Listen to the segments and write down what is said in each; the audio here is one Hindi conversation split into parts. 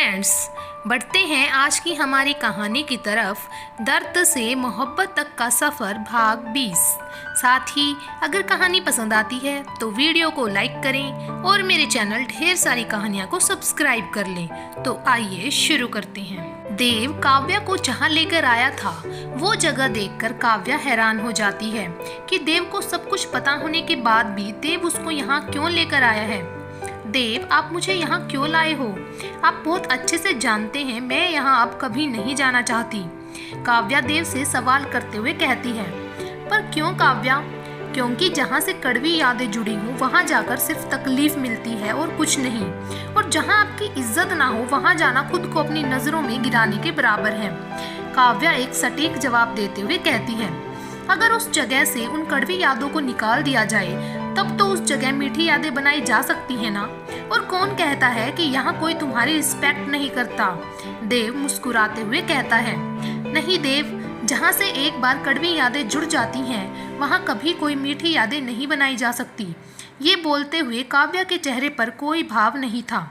फ्रेंड्स, बढ़ते हैं आज की हमारी कहानी की तरफ। दर्द से मोहब्बत तक का सफ़र भाग 20। साथ ही अगर कहानी पसंद आती है तो वीडियो को लाइक करें और मेरे चैनल ढेर सारी कहानियाँ को सब्सक्राइब कर लें। तो आइए शुरू करते हैं। देव काव्या को जहाँ लेकर आया था वो जगह देखकर काव्या हैरान हो जाती है कि देव को सब कुछ पता होने के बाद भी देव उसको यहाँ क्यों लेकर आया है। देव, आप मुझे यहाँ क्यों लाए हो? आप बहुत अच्छे से जानते हैं मैं यहाँ अब कभी नहीं जाना चाहती। काव्या देव से सवाल करते हुए कहती है। पर क्यों काव्या? क्योंकि जहाँ से कड़वी यादें जुड़ी हूँ वहाँ जाकर सिर्फ तकलीफ मिलती है और कुछ नहीं। और जहाँ आपकी इज्जत ना हो वहाँ जाना खुद को अपनी नज़रों में गिराने के बराबर है। काव्या एक सटीक जवाब देते हुए कहती है, अगर उस जगह से उन कड़वी यादों को निकाल दिया जाए तब तो उस जगह मीठी यादें बनाई जा सकती है ना। और कौन कहता है कि यहाँ कोई तुम्हारी रिस्पेक्ट नहीं करता? देव मुस्कुराते हुए कहता है। नहीं देव, जहाँ से एक बार कड़वी यादें जुड़ जाती हैं वहाँ कभी कोई मीठी यादें नहीं बनाई जा सकती। ये बोलते हुए काव्या के चेहरे पर कोई भाव नहीं था।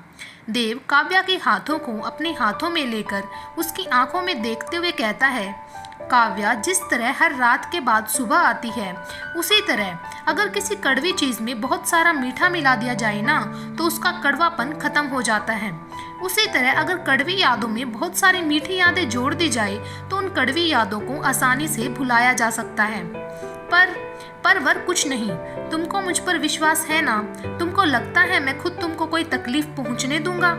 देव काव्या के हाथों को अपने हाथों में लेकर उसकी आंखों में देखते हुए कहता है, काव्या, जिस तरह हर रात के बाद सुबह आती है उसी तरह अगर किसी कड़वी चीज़ में बहुत सारा मीठा मिला दिया जाए ना तो उसका कड़वापन खत्म हो जाता है। उसी तरह अगर कड़वी यादों में बहुत सारी मीठी यादें जोड़ दी जाए तो उन कड़वी यादों को आसानी से भुलाया जा सकता है। पर कुछ नहीं। तुमको मुझ पर विश्वास है ना? तुमको लगता है मैं खुद तुमको कोई तकलीफ पहुंचने दूंगा?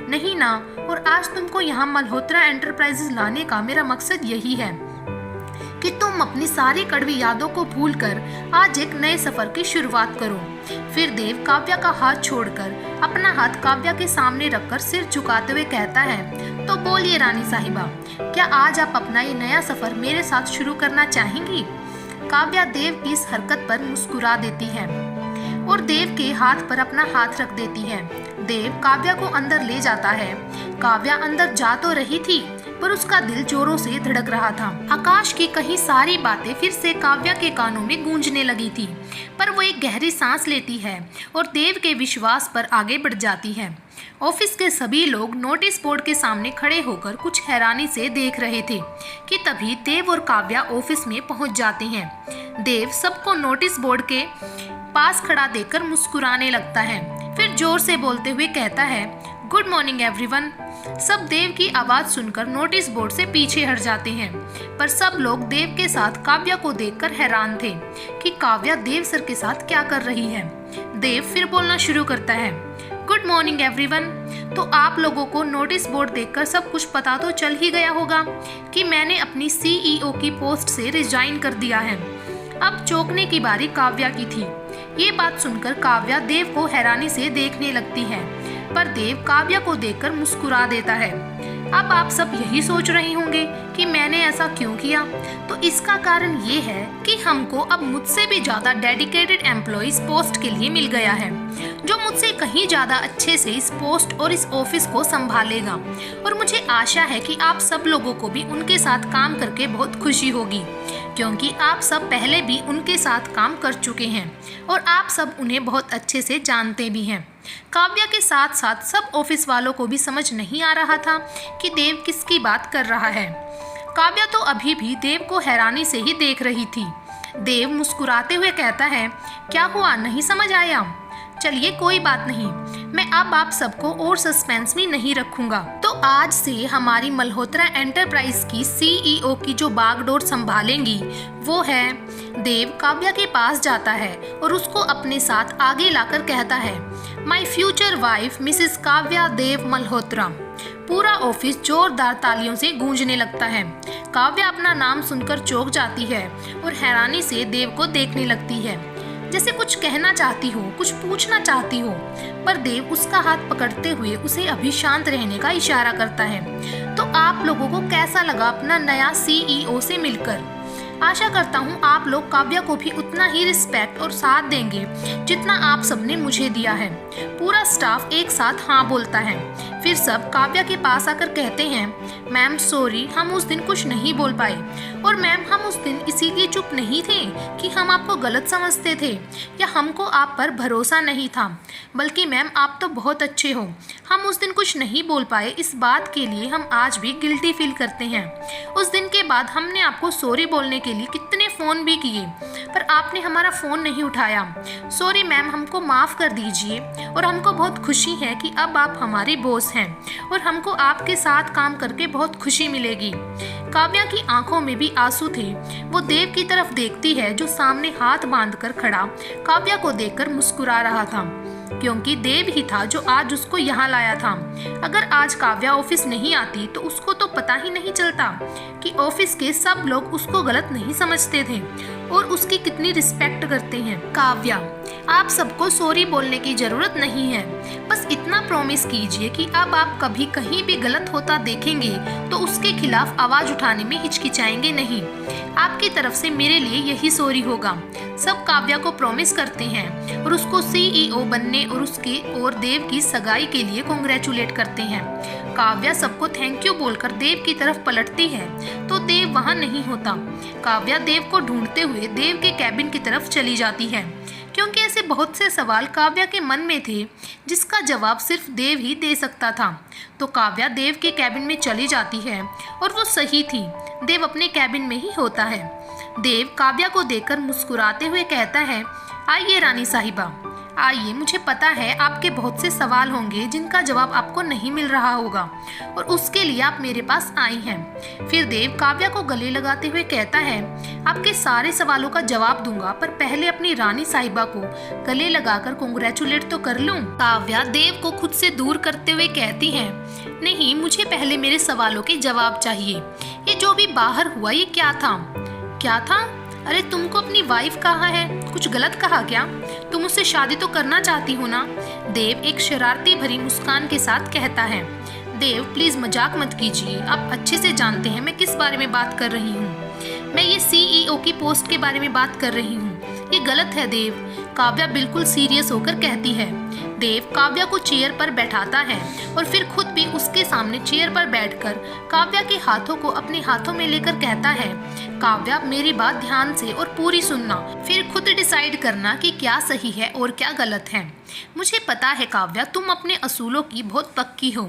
नहीं ना। और आज तुमको यहाँ मल्होत्रा एंटरप्राइजेज लाने का मेरा मकसद यही है कि तुम अपनी सारी कड़वी यादों को भूलकर आज एक नए सफर की शुरुआत करो। फिर देव काव्या का हाथ छोड़कर अपना हाथ काव्या के सामने रखकर सिर झुकाते हुए कहता है, तो बोलिए रानी साहिबा, क्या आज आप अपना ये नया सफर मेरे साथ शुरू करना चाहेंगी? काव्या देव की इस हरकत पर मुस्कुरा देती है और देव के हाथ पर अपना हाथ रख देती है। देव काव्या को अंदर ले जाता है। काव्या अंदर जा तो रही थी पर उसका दिल जोरों से धड़क रहा था। आकाश की कहीं सारी बातें फिर से काव्या के कानों में गूंजने लगी थी, पर वो एक गहरी सांस लेती है और देव के विश्वास पर आगे बढ़ जाती है। ऑफिस के सभी लोग नोटिस बोर्ड के सामने खड़े होकर कुछ हैरानी से देख रहे थे कि तभी देव और काव्या ऑफिस में पहुंच जाते हैं। देव सबको नोटिस बोर्ड के पास खड़ा देखकर मुस्कुराने लगता है। फिर जोर से बोलते हुए कहता है, गुड मॉर्निंग एवरीवन। सब देव की आवाज सुनकर नोटिस बोर्ड से पीछे हट जाते हैं, पर सब लोग देव के साथ काव्या को देखकर हैरान थे कि काव्या देव सर के साथ क्या कर रही है। देव फिर बोलना शुरू करता है, गुड मॉर्निंग एवरीवन। तो आप लोगों को नोटिस बोर्ड देखकर सब कुछ पता तो चल ही गया होगा कि मैंने अपनी सीईओ की पोस्ट से रिजाइन कर दिया है। अब चौंकने की बारी काव्या की थी। ये बात सुनकर काव्या देव को हैरानी से देखने लगती है, पर देव काव्या को देखकर मुस्कुरा देता है। अब आप सब यही सोच रहे होंगे कि मैंने ऐसा क्यों किया, तो इसका कारण ये है कि हमको अब मुझसे भी ज़्यादा डेडिकेटेड एम्प्लॉय इस पोस्ट के लिए मिल गया है, जो मुझसे कहीं ज़्यादा अच्छे से इस पोस्ट और इस ऑफिस को संभालेगा। और मुझे आशा है कि आप सब लोगों को भी उनके साथ काम करके बहुत खुशी होगी, क्योंकि आप सब पहले भी उनके साथ काम कर चुके हैं और आप सब उन्हें बहुत अच्छे से जानते भी हैं। काव्या के साथ साथ सब ऑफिस वालों को भी समझ नहीं आ रहा था कि देव किसकी बात कर रहा है। काव्या तो अभी भी देव को हैरानी से ही देख रही थी। देव मुस्कुराते हुए कहता है, क्या हुआ, नहीं समझ आया? चलिए कोई बात नहीं, मैं अब आप सबको और सस्पेंस में नहीं रखूंगा। तो आज से हमारी मल्होत्रा एंटरप्राइज की सीईओ की जो बागडोर संभालेंगी वो है। देव काव्या के पास जाता है और उसको अपने साथ आगे लाकर कहता है, my future wife Mrs Kavya Dev Malhotra. पूरा ऑफिस जोरदार तालियों से गूंजने लगता है। काव्या अपना नाम सुनकर चौंक जाती है और हैरानी से देव को देखने लगती है, जैसे कुछ कहना चाहती हो, कुछ पूछना चाहती हो, पर देव उसका हाथ पकड़ते हुए उसे अभी शांत रहने का इशारा करता है। तो आप लोगों को कैसा लगा अपना नया सीईओ से मिलकर? आशा करता हूँ आप लोग काव्या को भी उतना ही रिस्पेक्ट और साथ देंगे जितना आप सबने मुझे दिया है। पूरा स्टाफ एक साथ हाँ बोलता है। फिर सब काव्या के पास आकर कहते हैं, मैम सॉरी, हम उस दिन कुछ नहीं बोल पाए। और मैम हम उस दिन इसीलिए चुप नहीं थे कि हम आपको गलत समझते थे या हमको आप पर भरोसा नहीं था, बल्कि मैम आप तो बहुत अच्छे हो। हम उस दिन कुछ नहीं बोल पाए, इस बात के लिए हम आज भी गिल्टी फील करते हैं। उस दिन के बाद हमने आपको सॉरी बोलने के लिए कितने फ़ोन भी किए, पर आपने हमारा फ़ोन नहीं उठाया। सॉरी मैम, हमको माफ़ कर दीजिए। और हमको बहुत खुशी है कि अब आप हमारे बॉस हैं और हमको आपके साथ काम करके बहुत खुशी मिलेगी। काव्या की आंखों में भी आंसू थे। वो देव की तरफ देखती है जो सामने हाथ बांधकर खड़ा काव्या को देखकर मुस्कुरा रहा था, क्योंकि देव ही था जो आज उसको यहाँ लाया था। अगर आज काव्या ऑफिस नहीं आती तो उसको तो पता ही नहीं चलता कि ऑफिस के सब लोग उसको गलत नहीं समझते थे और उसकी कितनी रिस्पेक्ट करते हैं। काव्या, आप सबको सॉरी बोलने की जरूरत नहीं है, बस इतना प्रॉमिस कीजिए कि अब आप कभी कहीं भी गलत होता देखेंगे तो उसके खिलाफ आवाज उठाने में हिचकिचाएंगे नहीं। आपकी तरफ से मेरे लिए यही सॉरी होगा। सब काव्या को प्रॉमिस करते हैं और उसको सीईओ बनने और उसके और देव की सगाई के लिए कांग्रेचुलेट करते हैं। काव्या सबको थैंक यू बोलकर देव की तरफ पलटती है तो देव वहां नहीं होता। काव्या देव को ढूंढते हुए देव के कैबिन की तरफ चली जाती है, क्योंकि ऐसे बहुत से सवाल काव्या के मन में थे जिसका जवाब सिर्फ देव ही दे सकता था। तो काव्या देव के कैबिन में चली जाती है और वो सही थी, देव अपने कैबिन में ही होता है। देव काव्या को देखकर मुस्कुराते हुए कहता है, आइए रानी साहिबा, आइए, मुझे पता है आपके बहुत से सवाल होंगे जिनका जवाब आपको नहीं मिल रहा होगा और उसके लिए आप मेरे पास आई हैं। फिर देव काव्या को गले लगाते हुए कहता है, आपके सारे सवालों का जवाब दूंगा, पर पहले अपनी रानी साहिबा को गले लगाकर कांग्रेचुलेट तो कर लूं। काव्या देव को खुद से दूर करते हुए कहती है, नहीं, मुझे पहले मेरे सवालों के जवाब चाहिए। ये जो भी बाहर हुआ ये क्या था? क्या था? अरे तुमको अपनी वाइफ कहा है, कुछ गलत कहा क्या? तुम उससे शादी तो करना चाहती हो ना? देव एक शरारती भरी मुस्कान के साथ कहता है। देव प्लीज मजाक मत कीजिए, आप अच्छे से जानते हैं मैं किस बारे में बात कर रही हूँ। मैं ये सीईओ की पोस्ट के बारे में बात कर रही हूँ। ये गलत है देव, काव्या बिल्कुल सीरियस होकर कहती है। देव काव्या को चेयर पर बैठाता है और फिर खुद भी उसके सामने चेयर पर बैठकर काव्या के हाथों को अपने हाथों में लेकर कहता है, काव्या मेरी बात ध्यान से और पूरी सुनना, फिर खुद डिसाइड करना कि क्या सही है और क्या गलत है। मुझे पता है काव्या, तुम अपने असूलों की बहुत पक्की हो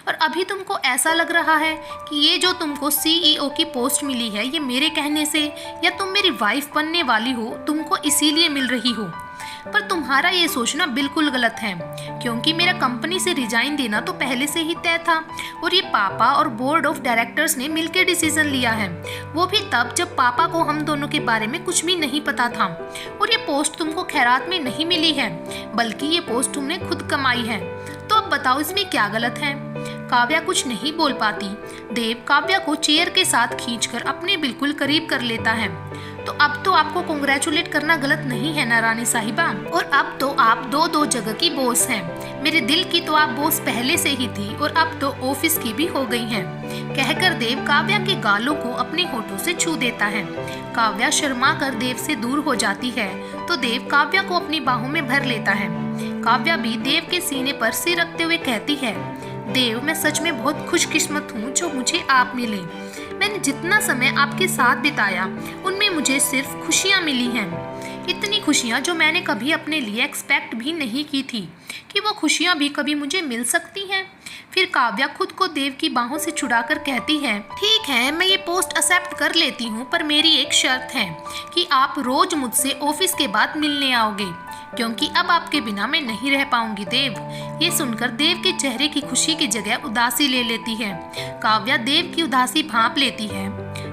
और अभी तुमको ऐसा लग रहा है कि ये जो तुमको सीईओ की पोस्ट मिली है ये मेरे कहने से या तुम मेरी वाइफ बनने वाली हो तुमको इसीलिए मिल रही हो, पर तुम्हारा ये सोचना बिल्कुल गलत है, क्योंकि मेरा कंपनी से रिजाइन देना तो पहले से ही तय था और ये पापा और बोर्ड ऑफ डायरेक्टर्स ने मिलकर डिसीजन लिया है, वो भी तब जब पापा को हम दोनों के बारे में कुछ भी नहीं पता था। और ये पोस्ट तुमको खैरात में नहीं मिली है, बल्कि ये पोस्ट तुमने खुद कमाई है। तो अब बताओ इसमें क्या गलत है? काव्या कुछ नहीं बोल पाती। देव काव्या को चेयर के साथ खींचकर अपने बिल्कुल करीब कर लेता है। तो अब तो आपको कांग्रेचुलेट करना गलत नहीं है ना रानी साहिबा? और अब तो आप दो जगह की बॉस हैं। मेरे दिल की तो आप बॉस पहले से ही थी और अब तो ऑफिस की भी हो गई हैं। कहकर देव काव्या के गालों को अपने होठों से छू देता है। काव्या शर्मा कर देव से दूर हो जाती है तो देव काव्या को अपनी बाहों में भर लेता है। काव्या भी देव के सीने पर सिर रखते हुए कहती है, देव मैं सच में बहुत खुशकिस्मत हूँ जो मुझे आप मिले। मैंने जितना समय आपके साथ बिताया उनमें मुझे सिर्फ खुशियाँ मिली हैं, इतनी खुशियाँ जो मैंने कभी अपने लिए एक्सपेक्ट भी नहीं की थी कि वो खुशियाँ भी कभी मुझे मिल सकती हैं। फिर काव्या खुद को देव की बाहों से छुड़ाकर कहती है, ठीक है मैं ये पोस्ट एक्सेप्ट कर लेती हूँ, पर मेरी एक शर्त है कि आप रोज मुझसे ऑफिस के बाद मिलने आओगे, क्योंकि अब आपके बिना मैं नहीं रह पाऊंगी। देव ये सुनकर देव के चेहरे की खुशी की जगह उदासी ले लेती है। काव्या देव की उदासी भांप लेती है।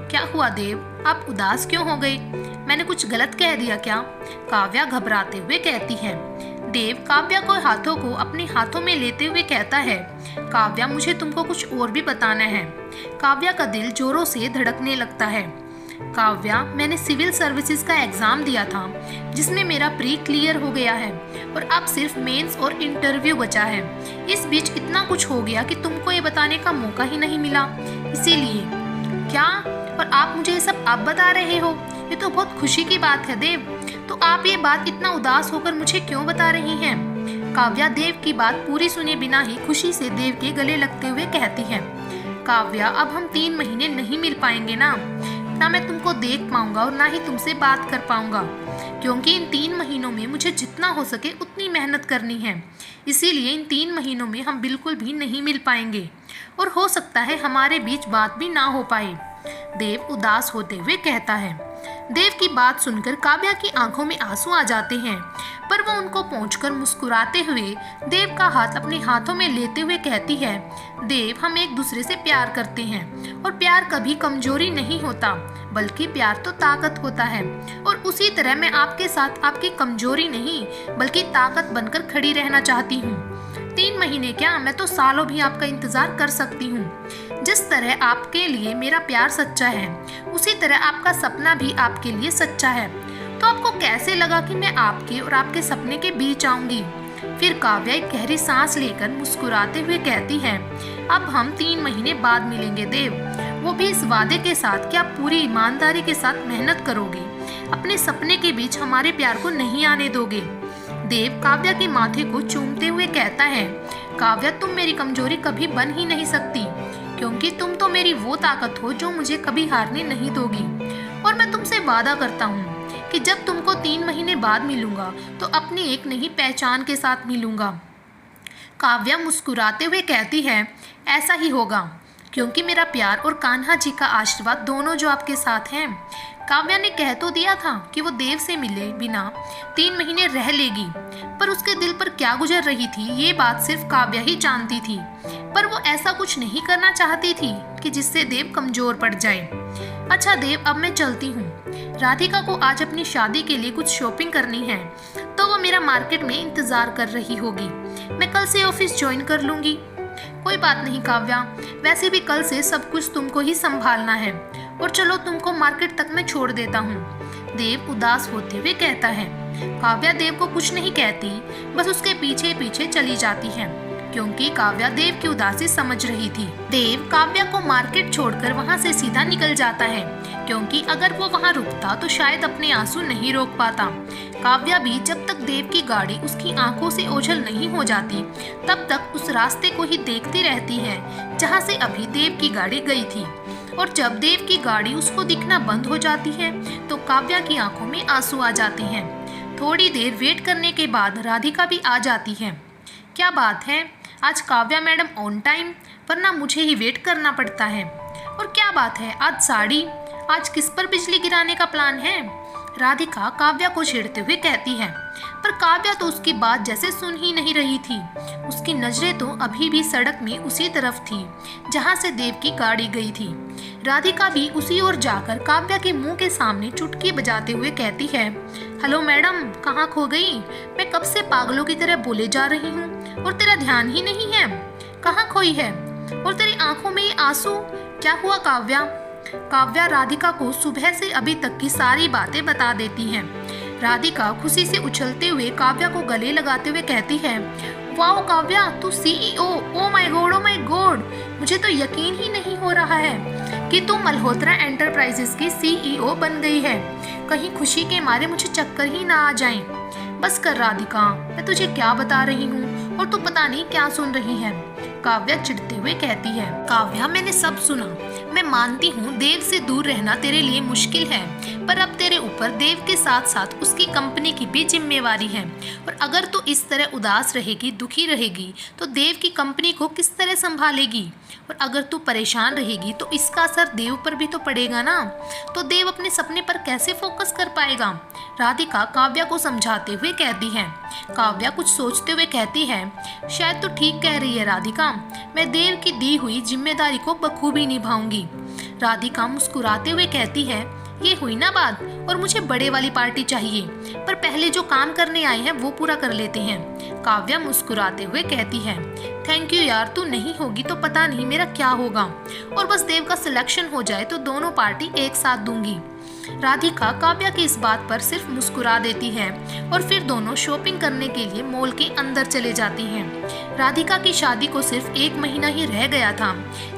क्या हुआ देव, आप उदास क्यों हो गई? मैंने कुछ गलत कह दिया क्या? काव्या घबराते हुए कहती है। देव काव्या को हाथों को अपने हाथों में लेते हुए कहता है, काव्या मुझे तुमको कुछ और भी बताना है। काव्या का दिल जोरों से धड़कने लगता है। काव्या मैंने सिविल सर्विसेज का एग्जाम दिया था जिसमें मेरा प्री क्लियर हो गया है और अब सिर्फ मेंस और इंटरव्यू बचा है। इस बीच इतना कुछ हो गया कि तुमको ये बताने का मौका ही नहीं मिला, इसीलिए। क्या? और आप मुझे ये सब अब बता रहे हो? ये तो बहुत खुशी की बात है देव। तो आप ये बात इतना उदास होकर मुझे क्यों बता रही हैं? काव्या देव की बात पूरी सुने बिना ही खुशी से देव के गले लगते हुए कहती है, काव्या अब हम 3 महीने नहीं मिल पाएंगे ना मैं तुमको देख पाऊंगा और ना ही तुमसे बात कर पाऊंगा, क्योंकि इन 3 महीनों में मुझे जितना हो सके उतनी मेहनत करनी है। इसीलिए इन 3 महीनों में हम बिल्कुल भी नहीं मिल पाएंगे और हो सकता है हमारे बीच बात भी ना हो पाए, देव उदास होते हुए कहता है। देव की बात सुनकर काव्या की आंखों में आंसू आ जाते हैं, पर वो उनको पहुंचकर मुस्कुराते हुए देव का हाथ अपने हाथों में लेते हुए कहती है, देव हम एक दूसरे से प्यार करते हैं और प्यार कभी कमजोरी नहीं होता, बल्कि प्यार तो ताकत होता है। और उसी तरह मैं आपके साथ आपकी कमजोरी नहीं बल्कि ताकत बनकर खड़ी रहना चाहती हूँ। 3 महीने क्या, मैं तो सालों भी आपका इंतजार कर सकती हूँ। जिस तरह आपके लिए मेरा प्यार सच्चा है, उसी तरह आपका सपना भी आपके लिए सच्चा है। तो आपको कैसे लगा कि मैं आपके और आपके सपने के बीच आऊंगी? फिर काव्या एक गहरी सांस लेकर मुस्कुराते हुए कहती है, अब हम 3 महीने बाद मिलेंगे देव, वो भी इस वादे के साथ कि आप पूरी ईमानदारी के साथ मेहनत करोगे, अपने सपने के बीच हमारे प्यार को नहीं आने दोगे। देव काव्या के माथे को चूमते हुए कहता है, काव्या तुम मेरी कमजोरी कभी बन ही नहीं सकती, क्योंकि तुम तो मेरी वो ताकत हो जो मुझे कभी हारने नहीं दोगी। और मैं तुमसे वादा करता हूँ कि जब तुमको 3 महीने बाद मिलूंगा तो अपनी एक नई पहचान के साथ मिलूंगा। काव्या मुस्कुराते हुए कहती है, ऐसा ही होगा, क्योंकि मेरा प्यार और कान्हा जी का आशीर्वाद दोनों जो आपके साथ हैं। काव्या ने कह तो दिया था कि वो देव से मिले बिना 3 महीने रह लेगी, पर उसके दिल पर क्या गुजर रही थी ये बात सिर्फ काव्या ही जानती थी। पर वो ऐसा कुछ नहीं करना चाहती थी कि जिससे देव कमजोर पड़ जाए। अच्छा देव, अब मैं चलती हूँ। राधिका को आज अपनी शादी के लिए कुछ शॉपिंग करनी है, तो वो मेरा मार्केट में इंतजार कर रही होगी। मैं कल से ऑफिस ज्वाइन कर लूंगी। कोई बात नहीं काव्या, वैसे भी कल से सब कुछ तुमको ही संभालना है, और चलो तुमको मार्केट तक मैं छोड़ देता हूँ, देव उदास होते हुए कहता है। काव्या देव को कुछ नहीं कहती, बस उसके पीछे पीछे चली जाती है, क्योंकि काव्या देव की उदासी समझ रही थी। देव काव्या को मार्केट छोड़कर वहाँ से सीधा निकल जाता है, क्योंकि अगर वो वहाँ रुकता तो शायद अपने आंसू नहीं रोक पाता। काव्या भी जब तक देव की गाड़ी उसकी आंखों से ओझल नहीं हो जाती, तब तक उस रास्ते को ही देखती रहती है जहाँ से अभी देव की गाड़ी गई थी। और जब देव की गाड़ी उसको दिखना बंद हो जाती है तो काव्या की आंखों में आंसू आ जाते हैं। थोड़ी देर वेट करने के बाद राधिका भी आ जाती है। क्या बात है, आज काव्या मैडम ऑन टाइम, वरना मुझे ही वेट करना पड़ता है। और क्या बात है, आज साड़ी, आज किस पर बिजली गिराने का प्लान है? राधिका काव्या को छेड़ते हुए कहती है, पर काव्या तो उसकी बात जैसे सुन ही नहीं रही थी। उसकी नजरें तो अभी भी सड़क में उसी तरफ थी जहां से देव की गाड़ी गई थी। राधिका भी उसी ओर जाकर काव्या के मुंह के सामने चुटकी बजाते हुए कहती है, हेलो मैडम, कहाँ खो गई? मैं कब से पागलों की तरह बोले जा रही हूँ और तेरा ध्यान ही नहीं है। कहाँ खोई है? और तेरी आंखों में ये आंसू, क्या हुआ काव्या? काव्या राधिका को सुबह से अभी तक की सारी बातें बता देती है। राधिका खुशी से उछलते हुए काव्या को गले लगाते हुए कहती है, वाओ काव्या, तू सीईओ, ओ माय गॉड, मुझे तो यकीन ही नहीं हो रहा है कि तू मल्होत्रा एंटरप्राइजेस की सीईओ बन गई है। कहीं खुशी के मारे मुझे चक्कर ही ना आ जाए। बस कर राधिका, मैं तुझे क्या बता रही हूँ और तू पता नहीं क्या सुन रही है, काव्या चिढ़ते हुए कहती है। काव्या, मैंने सब सुना, मैं मानती हूँ देव से दूर रहना तेरे लिए मुश्किल है, पर अब तेरे ऊपर देव के साथ साथ उसकी कंपनी की भी जिम्मेवारी है। और अगर तू इस तरह उदास रहेगी, दुखी रहेगी, तो देव की कंपनी को किस तरह संभालेगी? और अगर तू परेशान रहेगी तो इसका असर देव पर भी तो पड़ेगा ना, तो देव अपने सपने पर कैसे फोकस कर पाएगा? राधिका काव्या को समझाते हुए कहती है। काव्या कुछ सोचते हुए कहती है, शायद तो ठीक कह रही है राधिका, मैं देव की दी हुई जिम्मेदारी को बखूबी निभाऊंगी। राधिका मुस्कुराते हुए कहती है, ये हुई ना बात, और मुझे बड़े वाली पार्टी चाहिए, पर पहले जो काम करने आए हैं वो पूरा कर लेते हैं। काव्या मुस्कुराते हुए कहती है। थैंक यू यार, तू नहीं होगी तो पता नहीं मेरा क्या होगा। और बस देव का सिलेक्शन हो जाए तो दोनों पार्टी एक साथ दूंगी। राधिका काव्या की इस बात पर सिर्फ मुस्कुरा देती है और फिर दोनों शॉपिंग करने के लिए मॉल के अंदर चले जाती हैं। राधिका की शादी को सिर्फ 1 महीना ही रह गया था,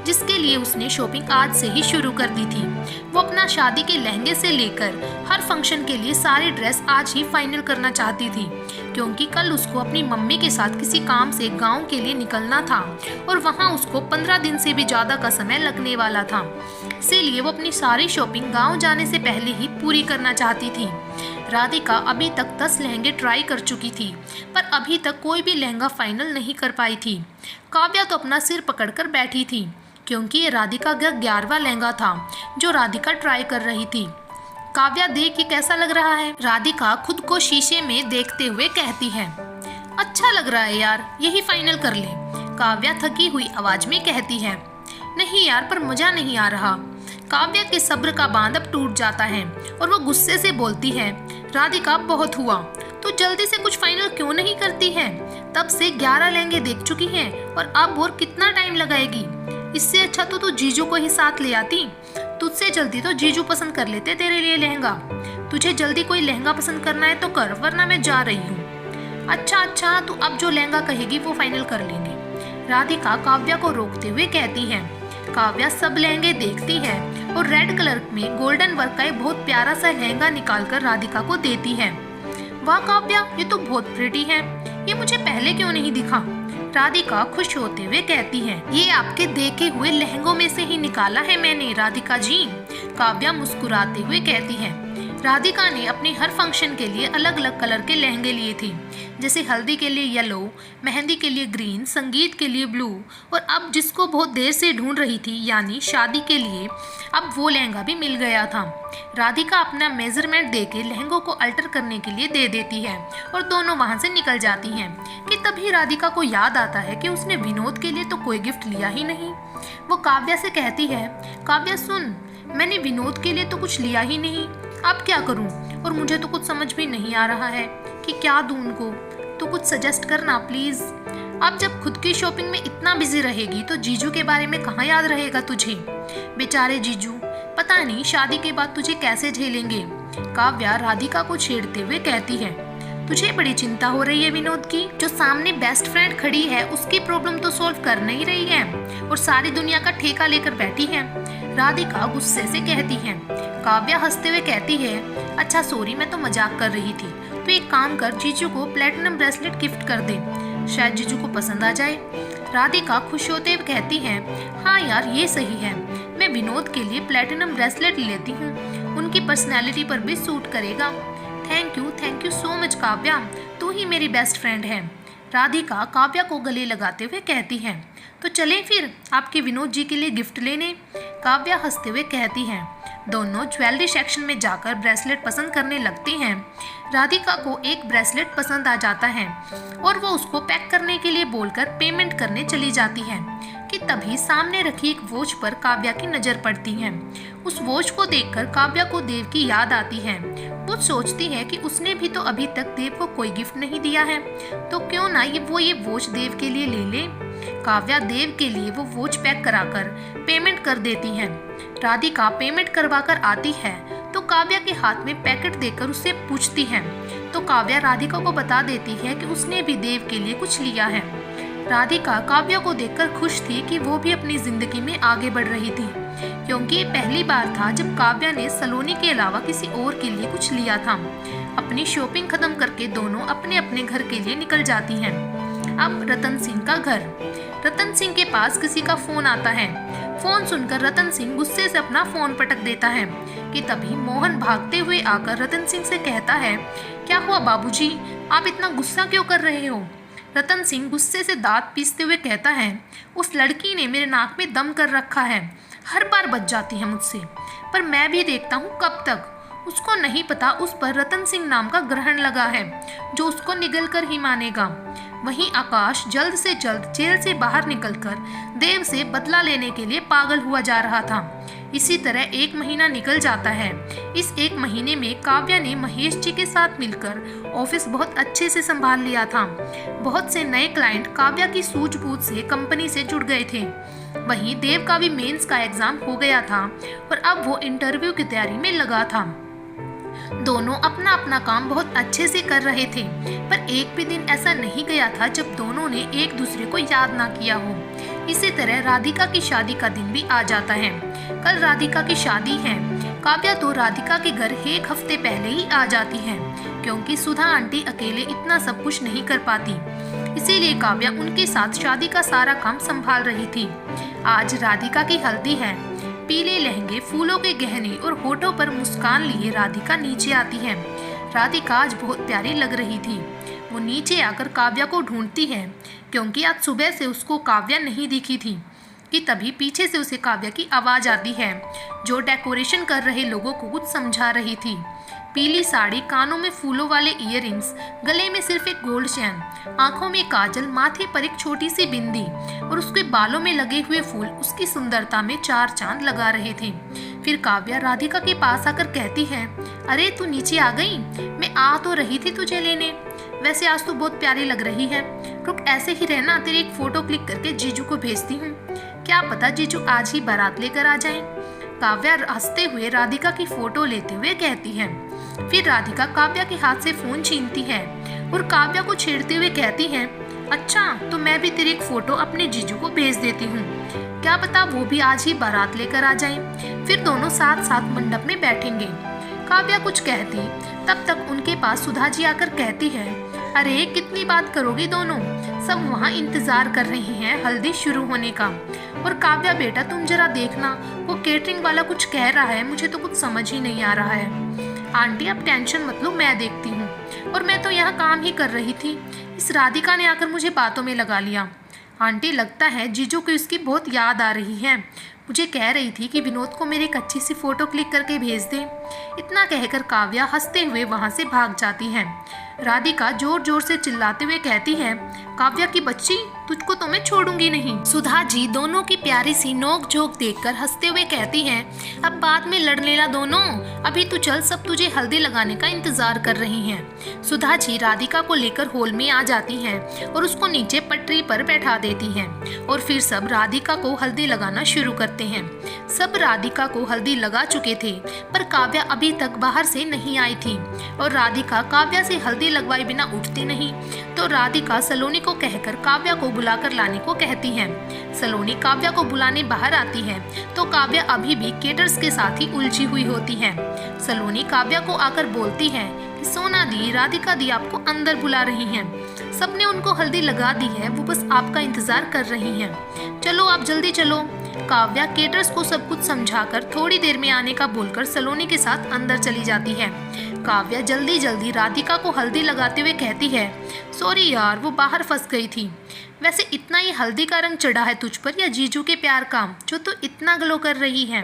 जिसके लिए उसने शॉपिंग आज से ही शुरू कर दी थी। वो अपना शादी के लहंगे से लेकर हर फंक्शन के लिए सारी ड्रेस आज ही फाइनल करना चाहती थी, क्योंकि कल उसको अपनी मम्मी के साथ किसी काम से गांव के लिए निकलना था और वहां उसको 15 दिन से भी ज्यादा का समय लगने वाला था। इसीलिए वो अपनी सारी शॉपिंग गांव जाने से पहले ही पूरी करना चाहती थी। राधिका अभी तक 10 लहंगे ट्राई कर चुकी थी, पर अभी तक कोई भी लहंगा फाइनल नहीं कर पाई थी। काव्या तो अपना सिर पकड़कर बैठी थी, क्योंकि ये राधिका का 11वां लहंगा था जो राधिका ट्राई कर रही थी। काव्या देख के कैसा लग रहा है? राधिका खुद को शीशे में देखते हुए कहती है। अच्छा लग रहा है यार, यही फाइनल कर ले, काव्या थकी हुई आवाज में कहती है। नहीं यार, पर मजा नहीं आ रहा। काव्या के सब्र का बांध अब टूट जाता है और वो गुस्से से बोलती है। राधिका, बहुत हुआ, तो जल्दी से कुछ फाइनल क्यों नहीं करती है? तब से 11 लहंगे देख चुकी है और अब और कितना टाइम लगाएगी? इससे अच्छा तो तू जीजू को ही साथ ले आती। तुझसे जल्दी तो जीजू पसंद कर लेते तेरे लिए लहंगा। तुझे जल्दी कोई लहंगा पसंद करना है तो कर, वरना मैं जा रही हूँ। अच्छा, तू अब जो लहंगा कहेगी वो फाइनल कर लेंगे, राधिका काव्या को रोकते हुए कहती है। काव्या सब लहंगे देखती है और रेड कलर में गोल्डन वर्क का एक बहुत प्यारा सा लहंगा निकालकर राधिका को देती है। वाह काव्या, ये तो बहुत प्रिटी है, ये मुझे पहले क्यों नहीं दिखा? राधिका खुश होते हुए कहती है। ये आपके देखे हुए लहंगों में से ही निकाला है मैंने राधिका जी, काव्या मुस्कुराते हुए कहती है। राधिका ने अपने हर फंक्शन के लिए अलग अलग कलर के लहंगे लिए थे, जैसे हल्दी के लिए येलो, मेहंदी के लिए ग्रीन, संगीत के लिए ब्लू, और अब जिसको बहुत देर से ढूंढ रही थी यानी शादी के लिए, अब वो लहंगा भी मिल गया था। राधिका अपना मेजरमेंट देके लहंगों को अल्टर करने के लिए दे देती है और दोनों वहां से निकल जाती हैं कि तभी राधिका को याद आता है कि उसने विनोद के लिए तो कोई गिफ्ट लिया ही नहीं। वो काव्या से कहती है, काव्या सुन, मैंने विनोद के लिए तो कुछ लिया ही नहीं, अब क्या करूं? और मुझे तो कुछ समझ भी नहीं आ रहा है कि क्या दूं उनको, तो कुछ सजेस्ट करना प्लीज। अब जब खुद की शॉपिंग में इतना बिजी रहेगी तो जीजू के बारे में कहाँ याद रहेगा तुझे? बेचारे जीजू, पता नहीं शादी के बाद तुझे कैसे झेलेंगे, काव्या राधिका को छेड़ते हुए कहती है। तुझे बड़ी चिंता हो रही है विनोद की? जो सामने बेस्ट फ्रेंड खड़ी है उसकी प्रॉब्लम तो सॉल्व कर नहीं रही है और सारी दुनिया का ठेका लेकर बैठी है, राधिका गुस्से से कहती है। काव्या हंसते हुए कहती है, अच्छा सॉरी, मैं तो मजाक कर रही थी, तो एक काम कर, जीजू को प्लेटिनम ब्रेसलेट गिफ्ट कर दे, शायद जीजू को पसंद आ जाए। राधिका खुश होते हुए कहती है, हाँ यार ये सही है, मैं विनोद के लिए प्लेटिनम ब्रेसलेट लेती हूँ, उनकी पर्सनैलिटी पर भी सूट करेगा। Thank you so much Kavya, तू ही मेरी बेस्ट फ्रेंड है, राधिका काव्या को गले लगाते हुए कहती है। तो चलें फिर आपके विनोद जी के लिए गिफ्ट लेने, काव्या हंसते हुए कहती है। दोनों ज्वेलरी सेक्शन में जाकर ब्रेसलेट पसंद करने लगते हैं। राधिका को एक ब्रेसलेट पसंद आ जाता है और वो उसको पैक करने के लिए बोलकर पेमेंट करने चली जाती है कि तभी सामने रखी एक वॉच पर काव्या की नजर पड़ती है। उस वॉच को देखकर काव्या को देव की याद आती है। वो सोचती है कि उसने भी तो अभी तक देव को कोई गिफ्ट नहीं दिया है, तो क्यों ना वो वॉच देव के लिए ले ले। काव्या देव के लिए वो वॉच पैक कराकर पेमेंट कर देती है। राधिका पेमेंट करवाकर आती है तो काव्या के हाथ में पैकेट देकर उससे पूछती है, तो काव्या राधिका को बता देती है कि उसने भी देव के लिए कुछ लिया है। राधिका काव्या को देखकर खुश थी कि वो भी अपनी जिंदगी में आगे बढ़ रही थी, क्योंकि ये पहली बार था जब काव्या ने सलोनी के अलावा किसी और के लिए कुछ लिया था। अपनी शॉपिंग खत्म करके दोनों अपने अपने घर के लिए निकल जाती हैं। अब रतन सिंह का घर। रतन सिंह के पास किसी का फोन आता है। फोन सुनकर रतन सिंह गुस्से से अपना फोन पटक देता है कि तभी मोहन भागते हुए आकर रतन सिंह से कहता है, क्या हुआ बाबूजी, आप इतना गुस्सा क्यों कर रहे हो? रतन सिंह गुस्से से दांत पीसते हुए कहता है, उस लड़की ने मेरे नाक में दम कर रखा है, हर बार बच जाती है मुझसे, पर मैं भी देखता हूँ कब तक। उसको नहीं पता उस पर रतन सिंह नाम का ग्रहण लगा है जो उसको निगल कर ही मानेगा। वहीं आकाश जल्द से जल्द जेल से बाहर निकलकर देव से बदला लेने के लिए पागल हुआ जा रहा था। इसी तरह 1 महीना निकल जाता है। इस 1 महीने में काव्या ने महेश जी के साथ मिलकर ऑफिस बहुत अच्छे से संभाल लिया था। बहुत से नए क्लाइंट काव्या की सूझबूझ से कंपनी से जुड़ गए थे। वहीं देव का भी मेंस का एग्जाम हो गया था और अब वो इंटरव्यू की तैयारी में लगा था। दोनों अपना अपना काम बहुत अच्छे से कर रहे थे, पर एक भी दिन ऐसा नहीं गया था जब दोनों ने एक दूसरे को याद ना किया हो। इसी तरह राधिका की शादी का दिन भी आ जाता है। कल राधिका की शादी है। काव्या तो राधिका के घर 1 हफ्ते पहले ही आ जाती है, क्योंकि सुधा आंटी अकेले इतना सब कुछ नहीं कर पाती। इसीलिए काव्या उनके साथ शादी का सारा काम संभाल रही थी। आज राधिका की हल्दी है। पीले लहंगे, फूलों के गहने और होठों पर मुस्कान लिए राधिका नीचे आती है। राधिका आज बहुत प्यारी लग रही थी। वो नीचे आकर काव्या को ढूंढती है, क्योंकि आज सुबह से उसको काव्या नहीं दिखी थी कि तभी पीछे से उसे काव्या की आवाज़ आती है, जो डेकोरेशन कर रहे लोगों को कुछ समझा रही थी। पीली साड़ी, कानों में फूलों वाले इयररिंग्स, गले में सिर्फ एक गोल्ड चैन, आंखों में काजल, माथे पर एक छोटी सी बिंदी और उसके बालों में लगे हुए फूल उसकी सुंदरता में 4 चांद लगा रहे थे। फिर काव्या राधिका के पास आकर कहती है, अरे तू नीचे आ गई? मैं आ तो रही थी तुझे लेने। वैसे आज तू बहुत प्यारी लग रही है। रुक, ऐसे ही रहना, तेरी एक फोटो क्लिक करके जीजू को भेजती हूँ। क्या पता जीजू आज ही बारात लेकर आ जाएं। काव्या हंसते हुए राधिका की फोटो लेते हुए कहती है। फिर राधिका काव्या के हाथ से फोन छीनती है और काव्या को छेड़ते हुए कहती है, अच्छा तो मैं भी तेरी एक फोटो अपने जीजू को भेज देती हूँ, क्या पता वो भी आज ही बारात लेकर आ जाएं। फिर दोनों साथ साथ मंडप में बैठेंगे। काव्या कुछ कहती, तब तक उनके पास सुधा जी आकर कहती है, अरे कितनी बात करोगी दोनों, सब वहाँ इंतजार कर रहे हैं हल्दी शुरू होने का। और काव्या बेटा तुम जरा देखना, वो केटरिंग वाला कुछ कह रहा है, मुझे तो कुछ समझ ही नहीं आ रहा है। आंटी अब टेंशन मत लो, मैं देखती हूँ। और मैं तो यहाँ काम ही कर रही थी, इस राधिका ने आकर मुझे बातों में लगा लिया। आंटी लगता है जीजू को इसकी बहुत याद आ रही है, मुझे कह रही थी कि विनोद को मेरी एक अच्छी सी फोटो क्लिक करके भेज दे। इतना कहकर काव्या हंसते हुए वहाँ से भाग जाती है। राधिका जोर जोर से चिल्लाते हुए कहती है, काव्या की बच्ची, तुझको तो मैं छोड़ूंगी नहीं। सुधा जी दोनों की प्यारी सी नोक झोंक देखकर हंसते हुए कहती हैं, अब बाद में लड़ लेना दोनों, अभी तू चल, सब तुझे हल्दी लगाने का इंतजार कर रही हैं। सुधा जी राधिका को लेकर हॉल में आ जाती हैं और उसको नीचे पटरी पर बैठा देती हैं और फिर सब राधिका को हल्दी लगाना शुरू करते हैं। सब राधिका को हल्दी लगा चुके थे, पर काव्या अभी तक बाहर से नहीं आई थी और राधिका काव्या से हल्दी लगवाए बिना उठती नहीं। तो राधिका सलोनी को कहकर काव्या को बुलाकर लाने को कहती है। सलोनी काव्या को बुलाने बाहर आती है तो काव्या अभी भी केटर्स के साथ ही उलझी हुई होती है। सलोनी काव्या को आकर बोलती है कि सोना दी, राधिका दी आपको अंदर बुला रही हैं। सबने उनको हल्दी लगा दी है, वो बस आपका इंतजार कर रही हैं। चलो आप जल्दी चलो। काव्या केटर्स को सब कुछ समझाकर थोड़ी देर में आने का बोलकर सलोनी के साथ अंदर चली जाती है। काव्या जल्दी जल्दी राधिका को हल्दी लगाते हुए कहती है, सॉरी यार, वो बाहर फंस गई थी। वैसे इतना ही हल्दी का रंग चढ़ा है तुझ पर या जीजू के प्यार का, जो तू इतना ग्लो कर रही है।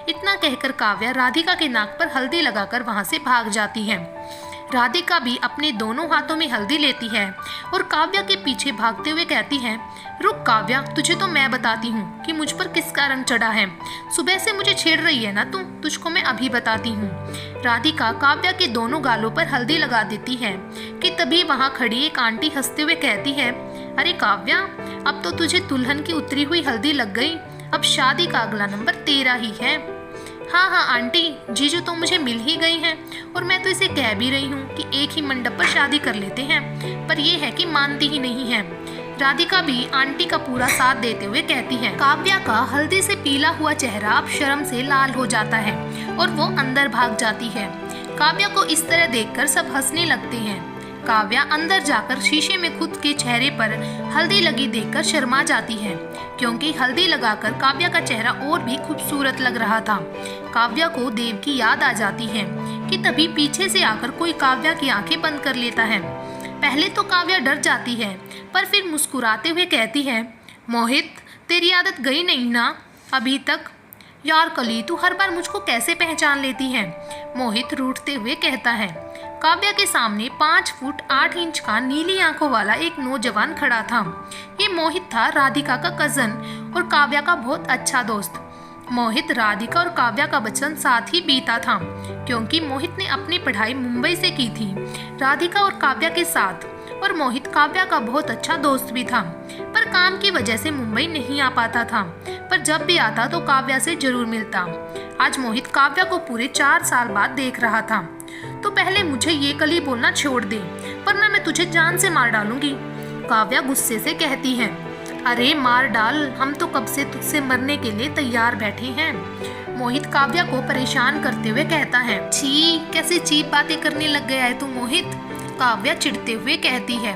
इतना कहकर काव्या राधिका के नाक पर हल्दी लगाकर वहां से भाग जाती है। राधिका भी अपने दोनों हाथों में हल्दी लेती है और काव्या के पीछे भागते हुए कहती है, रुक काव्या, तुझे तो मैं बताती हूँ कि मुझ पर किसका रंग चढ़ा है। सुबह से मुझे छेड़ रही है ना तू, तुझको मैं अभी बताती हूँ। राधिका काव्या के दोनों गालों पर हल्दी लगा देती है कि तभी वहाँ खड़ी एक आंटी हंसते हुए कहती है, अरे काव्या, अब तो तुझे दुल्हन की उतरी हुई हल्दी लग गई, अब शादी का अगला नंबर तेरा ही है। हाँ हाँ आंटी, जीजू तो मुझे मिल ही गई हैं और मैं तो इसे कह भी रही हूँ कि एक ही मंडप पर शादी कर लेते हैं, पर यह है कि मानती ही नहीं है। राधिका भी आंटी का पूरा साथ देते हुए कहती है। काव्या का हल्दी से पीला हुआ चेहरा अब शर्म से लाल हो जाता है और वो अंदर भाग जाती है। काव्या को इस तरह देखकर सब हंसने लगते हैं। काव्या अंदर जाकर शीशे में खुद के चेहरे पर हल्दी लगी देखकर शर्मा जाती है, क्योंकि हल्दी लगाकर काव्या का चेहरा और भी खूबसूरत लग रहा था। काव्या को देव की याद आ जाती है कि तभी पीछे से आकर कोई काव्या की आंखें बंद कर लेता है। पहले तो काव्या डर जाती है, पर फिर मुस्कुराते हुए कहती है, मोहित, तेरी आदत गई नहीं ना अभी तक? यार कली, तू हर बार मुझको कैसे पहचान लेती है? मोहित रूठते हुए कहता है। काव्या के सामने 5 फुट 8 इंच का नीली आंखों वाला एक नौजवान खड़ा था। ये मोहित था राधिका का कजन और काव्या का बहुत अच्छा दोस्त। मोहित, राधिका और काव्या का बचपन साथ ही बीता था, क्योंकि मोहित ने अपनी पढ़ाई मुंबई से की थी, राधिका और काव्या के साथ। और मोहित काव्या का बहुत अच्छा दोस्त भी था, पर काम की वजह से मुंबई नहीं आ पाता था। पर जब भी आता तो काव्या से जरूर मिलता। आज मोहित काव्या को पूरे 4 साल बाद देख रहा था। तो पहले मुझे ये कली बोलना छोड़ दे, वरना मैं तुझे जान से मार डालूंगी, काव्या गुस्से से कहती है। अरे मार डाल, हम तो कब से तुझसे मरने के लिए तैयार बैठे हैं, मोहित काव्या को परेशान करते हुए कहता है। छी, कैसे चीप बातें करने लग गया है तू मोहित, काव्या चिढ़ते हुए कहती है।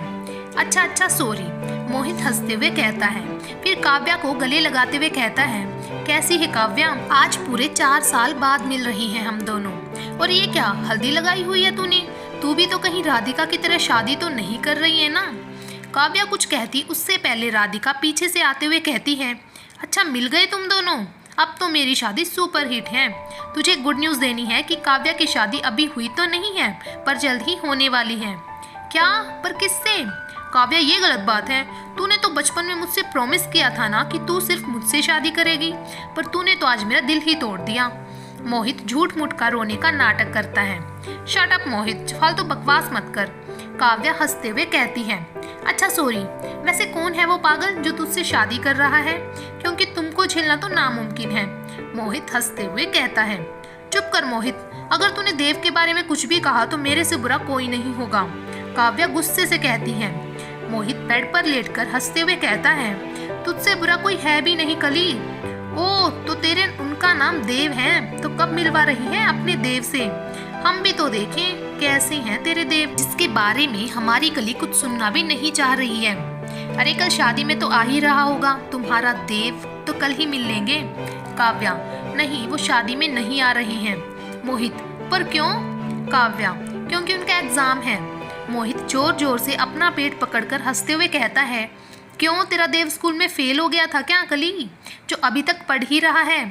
अच्छा सॉरी, मोहित हंसते हुए कहता है। फिर काव्या को गले लगाते हुए कहता है, कैसी है काव्या, आज पूरे 4 साल बाद मिल रही हैं हम दोनों। और ये क्या हल्दी लगाई हुई है तूने, तू भी तो कहीं राधिका की तरह शादी तो नहीं कर रही है ना। काव्या कुछ कहती उससे पहले राधिका पीछे से आते हुए कहती है, अच्छा मिल गए तुम दोनों, अब तो मेरी शादी सुपर हिट है। तुझे गुड न्यूज़ देनी है कि काव्या की शादी अभी हुई तो नहीं है, पर जल्द ही होने वाली है। क्या, पर किससे? काव्या, ये गलत बात है, तूने तो बचपन में मुझसे प्रॉमिस किया था ना कि तू सिर्फ मुझसे शादी करेगी, पर तूने तो आज मेरा दिल ही तोड़ दिया। मोहित झूठ मूठ का रोने का नाटक करता है। शट अप मोहित, फालतू बकवास मत कर, काव्या हंसते हुए कहती है। अच्छा सॉरी, वैसे कौन है वो पागल जो तुझसे शादी कर रहा है, क्योंकि तुमको झेलना तो नामुमकिन है, मोहित हंसते हुए कहता है। चुप कर मोहित, अगर तूने देव के बारे में कुछ भी कहा तो मेरे से बुरा कोई नहीं होगा, काव्या गुस्से से कहती है। मोहित बेड पर लेटकर हंसते हुए कहता है, तुझसे बुरा कोई है भी नहीं कली। ओह, तो तेरे उनका नाम देव है, तो कब मिलवा रही है अपने देव से, हम भी तो देखें कैसे हैं तेरे देव, जिसके बारे में हमारी कली कुछ सुनना भी नहीं चाह रही है। अरे कल शादी में तो आ ही रहा होगा तुम्हारा देव, तो कल ही मिल लेंगे। काव्या, नहीं वो शादी में नहीं आ रहे हैं। मोहित, पर क्यों? काव्या, क्योंकि उनका एग्जाम है। मोहित जोर जोर से अपना पेट पकड़कर हंसते हुए कहता है, क्यों, तेरा देव स्कूल में फेल हो गया था क्या कली, जो अभी तक पढ़ ही रहा है।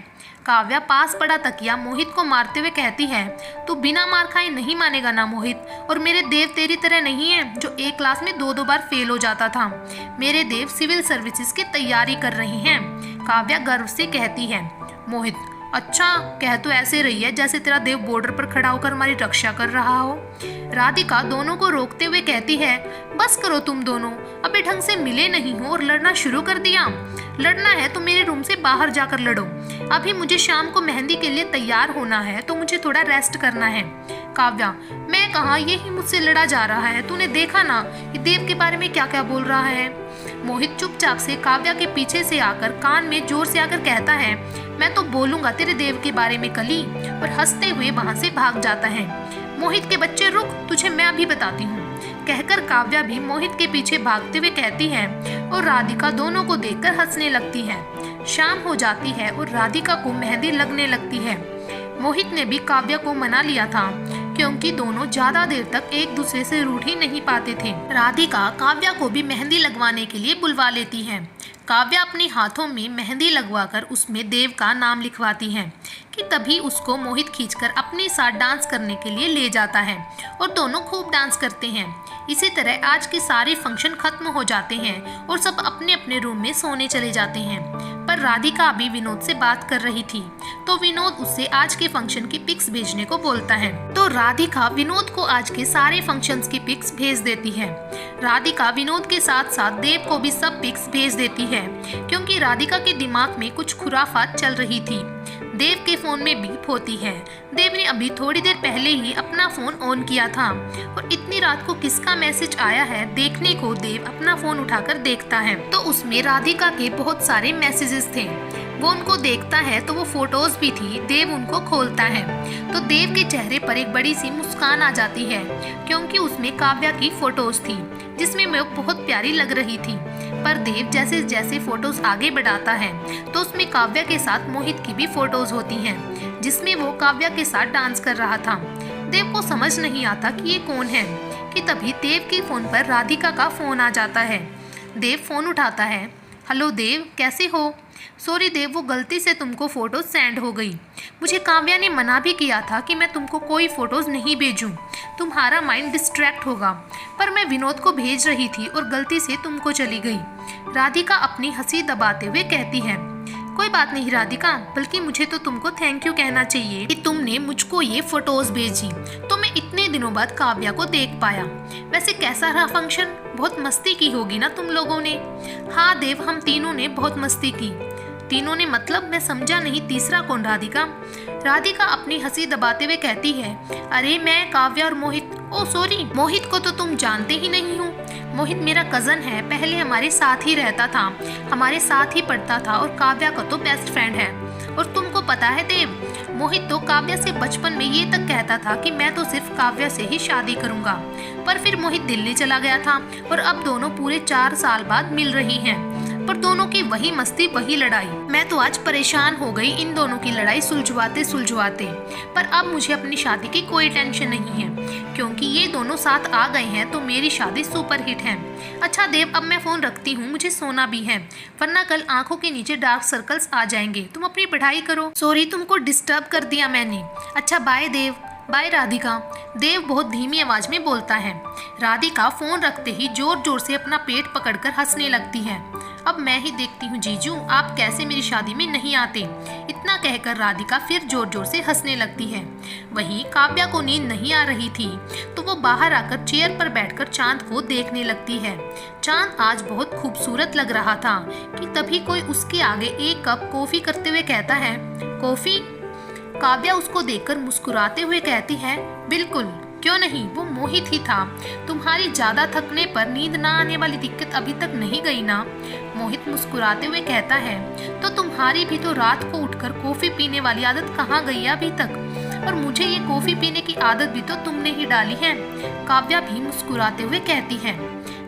काव्या पास पड़ा तकिया मोहित को मारते हुए कहती है, तू बिना मार खाए नहीं मानेगा ना मोहित, और मेरे देव तेरी तरह नहीं है जो एक क्लास में 2-2 बार फेल हो जाता था। मेरे देव सिविल सर्विसेज की तैयारी कर रही हैं, काव्या गर्व से कहती है। मोहित, अच्छा, कह तो ऐसे रही है जैसे तेरा देव बॉर्डर पर खड़ा होकर हमारी रक्षा कर रहा हो। राधिका दोनों को रोकते हुए कहती है, बस करो तुम दोनों, अभी ढंग से मिले नहीं हो और लड़ना शुरू कर दिया। लड़ना है तो मेरे रूम से बाहर जाकर लड़ो, अभी मुझे शाम को मेहंदी के लिए तैयार होना है, तो मुझे थोड़ा रेस्ट करना है। काव्या, मैं कहा, यही मुझसे लड़ा जा रहा है, तूने देखा ना कि देव के बारे में क्या क्या बोल रहा है। मोहित चुपचाप से काव्या के पीछे से आकर कान में जोर से आकर कहता है, मैं तो बोलूंगा तेरे देव के बारे में कली, और हंसते हुए वहां से भाग जाता है। मोहित के बच्चे रुक, तुझे मैं अभी बताती हूँ, कहकर काव्या भी मोहित के पीछे भागते हुए कहती है, और राधिका दोनों को देखकर हंसने लगती है। शाम हो जाती है और राधिका को मेहंदी लगने लगती है। मोहित ने भी काव्या को मना लिया था, क्योंकि दोनों ज्यादा देर तक एक दूसरे से रूठ ही नहीं पाते थे। राधिका काव्या को भी मेहंदी लगवाने के लिए बुलवा लेती है। काव्या अपने हाथों में मेहंदी लगवाकर उसमें देव का नाम लिखवाती है कि तभी उसको मोहित खींचकर अपने साथ डांस करने के लिए ले जाता है, और दोनों खूब डांस करते हैं। इसी तरह आज के सारे फंक्शन खत्म हो जाते हैं और सब अपने अपने रूम में सोने चले जाते हैं। पर राधिका अभी विनोद से बात कर रही थी, तो विनोद उससे आज के फंक्शन की पिक्स भेजने को बोलता है। तो राधिका विनोद को आज के सारे फंक्शंस की पिक्स भेज देती है। राधिका विनोद के साथ साथ देव को भी सब पिक्स भेज देती है, क्योंकि राधिका के दिमाग में कुछ खुराफात चल रही थी। देव के फोन में बीप होती है। देव ने अभी थोड़ी देर पहले ही अपना फोन ऑन किया था, और इतनी रात को किसका मैसेज आया है देखने को देव अपना फोन उठाकर देखता है, तो उसमें राधिका के बहुत सारे मैसेजेस थे। वो उनको देखता है तो वो फोटोज भी थी। देव उनको खोलता है तो देव के चेहरे पर एक बड़ी सी मुस्कान आ जाती है, क्योंकि उसमें काव्या की फोटोज थी, जिसमें वो बहुत प्यारी लग रही थी। पर देव जैसे जैसे फोटोज आगे बढ़ाता है तो उसमें काव्या के साथ मोहित की भी फोटोज होती हैं, जिसमें वो काव्या के साथ डांस कर रहा था। देव को समझ नहीं आता कि ये कौन है, कि तभी देव के फोन पर राधिका का फोन आ जाता है। देव फोन उठाता है। हेलो देव, कैसे हो? सॉरी देव, वो गलती से तुमको फोटोज सेंड हो गई। मुझे काव्या ने मना भी किया था कि मैं तुमको कोई फोटोज नहीं भेजूं, तुम्हारा माइंड डिस्ट्रैक्ट होगा, पर मैं विनोद को भेज रही थी और गलती से तुमको चली गई। राधिका अपनी हंसी दबाते हुए कहती है। कोई बात नहीं राधिका, बल्कि मुझे तो तुमको थैंक यू कहना चाहिए कि तुमने मुझको ये फोटोज भेजी, तो मैं इतने दिनों बाद काव्या को देख पाया। वैसे कैसा रहा फंक्शन? बहुत मस्ती की होगी ना तुम लोगों ने? हाँ देव, हम तीनों ने बहुत मस्ती की। तीनों ने मतलब? मैं समझा नहीं, तीसरा कौन? राधिका। राधिका अपनी हंसी दबाते हुए कहती है, अरे मैं, काव्या और मोहित। ओ सॉरी, मोहित को तो तुम जानते ही नहीं हो। मोहित मेरा कजन है, पहले हमारे साथ ही रहता था, हमारे साथ ही पढ़ता था, और काव्या का तो बेस्ट फ्रेंड है। और तुमको पता है देव, मोहित तो काव्या से बचपन में ये तक कहता था कि मैं तो सिर्फ काव्या से ही शादी करूंगा। पर फिर मोहित दिल्ली चला गया था और अब दोनों पूरे 4 साल बाद मिल रही हैं। पर दोनों की वही मस्ती, वही लड़ाई। मैं तो आज परेशान हो गई इन दोनों की लड़ाई सुलझवाते सुलझवाते। पर अब मुझे अपनी शादी की कोई टेंशन नहीं है, क्योंकि ये दोनों साथ आ गए हैं तो मेरी शादी सुपर हिट है। अच्छा देव, अब मैं फोन रखती हूँ, मुझे सोना भी है, वरना कल आंखों के नीचे डार्क सर्कल्स आ जाएंगे। तुम अपनी पढ़ाई करो। सॉरी, तुमको डिस्टर्ब कर दिया मैंने। अच्छा बाय देव। बाय राधिका। देव बहुत धीमी आवाज में बोलता है। राधिका फोन रखते ही जोर जोर से अपना पेट पकड़कर हंसने लगती है। अब मैं ही देखती हूँ जीजू, आप कैसे मेरी शादी में नहीं आते। इतना कहकर राधिका फिर जोर जोर से हंसने लगती है। वहीं काव्या को नींद नहीं आ रही थी, तो वो बाहर आकर चेयर पर बैठकर चांद को देखने लगती है। चांद आज बहुत खूबसूरत लग रहा था कि तभी कोई उसके आगे एक कप कॉफी करते हुए कहता है, कॉफी? काव्या उसको देखकर मुस्कुराते हुए कहती है, बिल्कुल, क्यों नहीं, वो मोहित ही था। तुम्हारी ज्यादा थकने पर नींद ना आने वाली दिक्कत अभी तक नहीं गई ना? मोहित मुस्कुराते हुए कहता है, तो तुम्हारी भी तो रात को उठकर कॉफी पीने वाली आदत कहाँ गई अभी तक? और मुझे ये कॉफी पीने की आदत भी तो तुमने ही डाली है। काव्या भी मुस्कुराते हुए कहती है,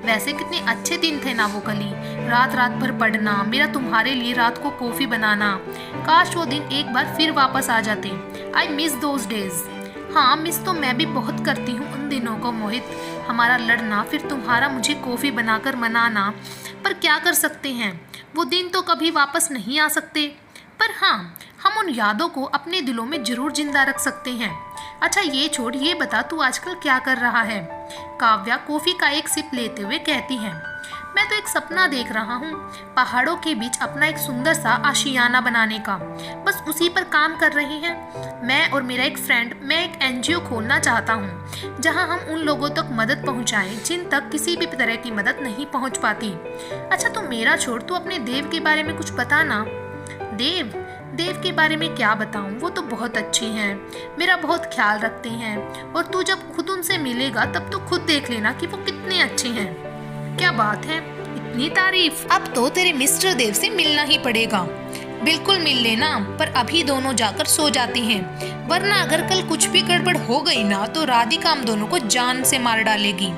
वैसे कितने अच्छे दिन थे ना वो कली, रात रात भर पढ़ना, मेरा तुम्हारे लिए रात को कॉफी बनाना। काश वो दिन एक बार फिर वापस आ जाते। I miss those days. हाँ, मिस तो मैं भी बहुत करती हूँ उन दिनों को मोहित, हमारा लड़ना, फिर तुम्हारा मुझे कॉफी बनाकर मनाना। पर क्या कर सकते हैं, वो दिन तो कभी वापस नहीं आ सकते। पर हाँ, हम उन यादों को अपने दिलों में जरूर जिंदा रख सकते हैं। अच्छा ये छोड़, ये बता तू आजकल क्या कर रहा है? काव्या कॉफी का एक सिप लेते हुए कहती है, मैं तो एक सपना देख रहा हूँ, पहाड़ों के बीच अपना एक सुंदर सा आशियाना बनाने का। बस उसी पर काम कर रहे हैं। मैं और मेरा एक फ्रेंड, मैं एक एनजीओ खोलना चाहता हूँ, जहाँ हम उन लोगों तक मदद पहुँचाएं जिन तक किसी भी तरह की मदद नहीं पहुँच पाती। अच्छा तू मेरा छोड़, तू अपने देव के बारे में कुछ बता ना। देव के बारे में क्या बताऊं, वो तो बहुत अच्छी हैं, मेरा बहुत ख्याल रखते हैं, और तू जब खुद उनसे मिलेगा तब तो खुद देख लेना कि वो कितने अच्छे हैं। क्या बात है, इतनी तारीफ। अब तो तेरे मिस्टर देव से मिलना ही पड़ेगा। बिल्कुल मिल लेना, पर अभी दोनों जाकर सो जाती हैं, वरना अगर कल कुछ भी गड़बड़ हो गई ना तो राधिका हम दोनों को जान से मार डालेगी।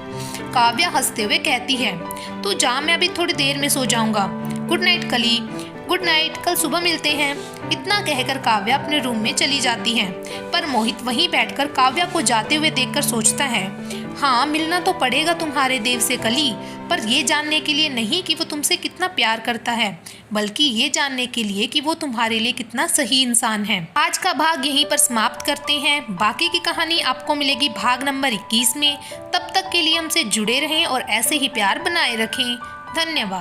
काव्या हंसते हुए कहती है, तू जा, मैं अभी थोड़ी देर में सो जाऊंगा। गुड नाइट कली। गुड नाइट, कल सुबह मिलते हैं। इतना कहकर काव्या अपने रूम में चली जाती है। पर मोहित वहीं बैठकर काव्या को जाते हुए देखकर सोचता है, हाँ मिलना तो पड़ेगा तुम्हारे देव से कली, पर ये जानने के लिए नहीं कि वो तुमसे कितना प्यार करता है, बल्कि ये जानने के लिए कि वो तुम्हारे लिए कितना सही इंसान है। आज का भाग यहीं पर समाप्त करते हैं। बाकी की कहानी आपको मिलेगी भाग नंबर 21 में। तब तक के लिए हमसे जुड़े रहें और ऐसे ही प्यार बनाए रखें। धन्यवाद।